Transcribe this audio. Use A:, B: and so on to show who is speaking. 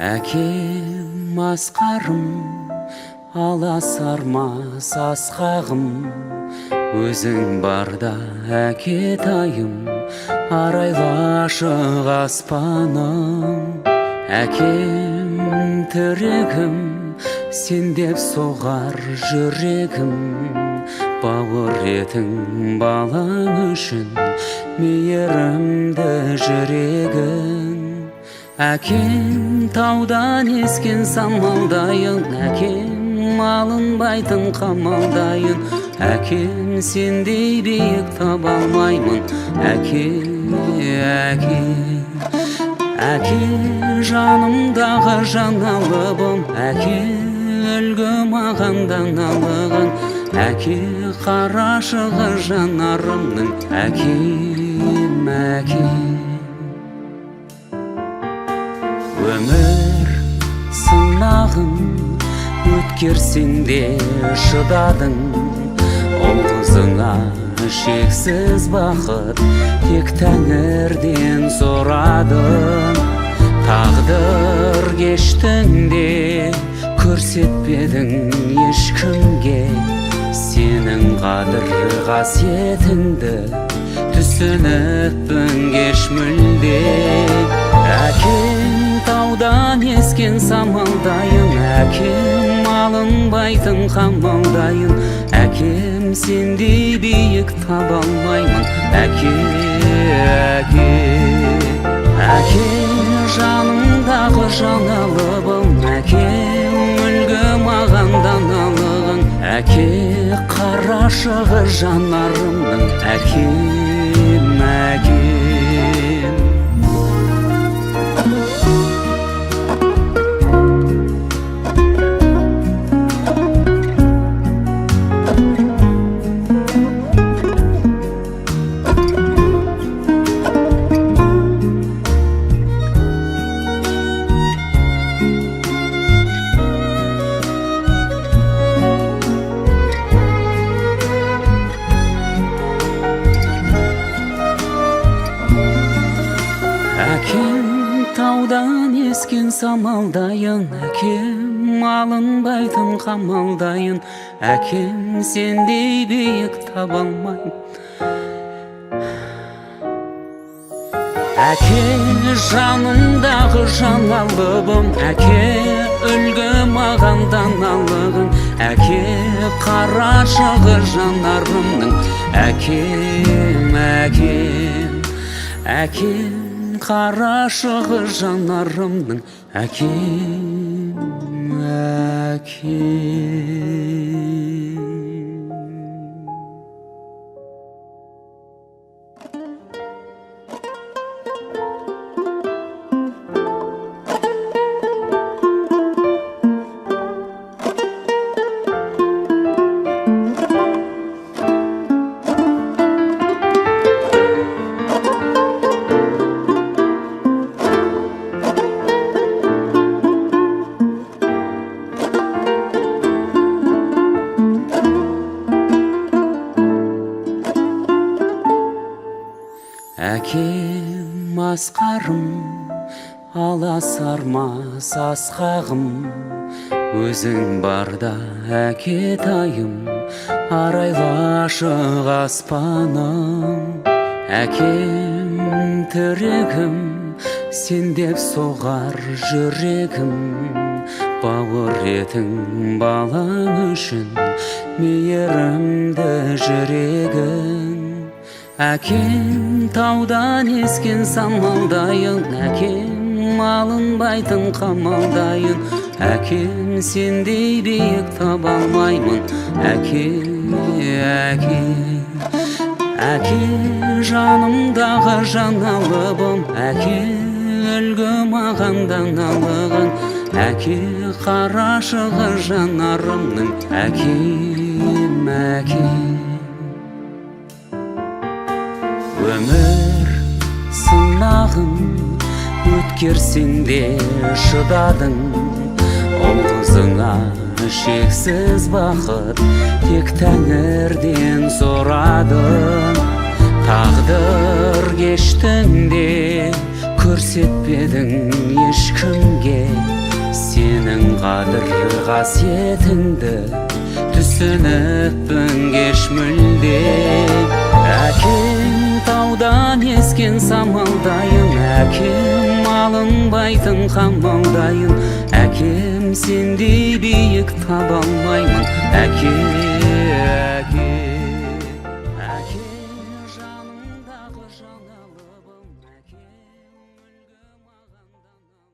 A: Әкем асқарым, аласармас асқағым, өзің барда әкетайым, арайлы ашық аспаным. Әкем тірегім, сен деп соғар жүрегім, бауыр етің балаң үшін мейірімді жүрегің. Әкем таудан ескен самалдайын, әкем алынбайтын қамалдайын, әкем сендей биік таба алмаймын. Әке, жанымдағы жаналыбым, әке үлгі маған даналығың, әке қарашығы жанарымның, әкем. Өмір сынағын өткерсең де шыдадың, ол қызыңа шексіз бақыт тек тәңірден сұрадың. Тағдыр кештің де көрсетпедің ешкімге, сенің қадір қасиетіңді түсініппін кеш мүлде. Әкем таудан ескен самалдайын, әкем алынбайтын қамалдайын, әкем сендей биік таба алмаймын. Әке, жанымдағы жаналыбым, әкем үлгі маған даналығың, әке қарашығы жанарымның, әкем. Әкем таудан ескен самалдайын, әкем алынбайтын қамалдайын, әкем сендей биік таба алмаймын. Әке жанымдағы жаналыбым, әке үлгі маған даналығың, әке қарашығы жанарымның, әкем қарашығы жанарымның, әкем. Әкем асқарым, аласармас асқағым, өзің барда әкетайым, арайлы ашық аспаным. Әкем тірегім, сен деп соғар жүрегім, бауыр етің балаң үшін мейірімді жүрегің. Әкем таудан ескен самалдайын, әкем алынбайтын қамалдайын, әкем сендей биік таба алмаймын. Әке жанымдағы жаналыбым, әке үлгі мағандан алған, әке қарашығы жанарымның, әкем, әкем. Өмір сынағын өткерсең де шыдадың, ол қызыңа шексіз бақыт тек тәңірден сұрадым. Тағдыр кештің де көрсетпедің ешкімге, сенің қадір қасиетіңді түсініппін кеш мүлде. Әкем таудан ескен самалдайын, әкем алынбайтын қамалдайын, әкем сендей биік таба алмаймын, әке, әке.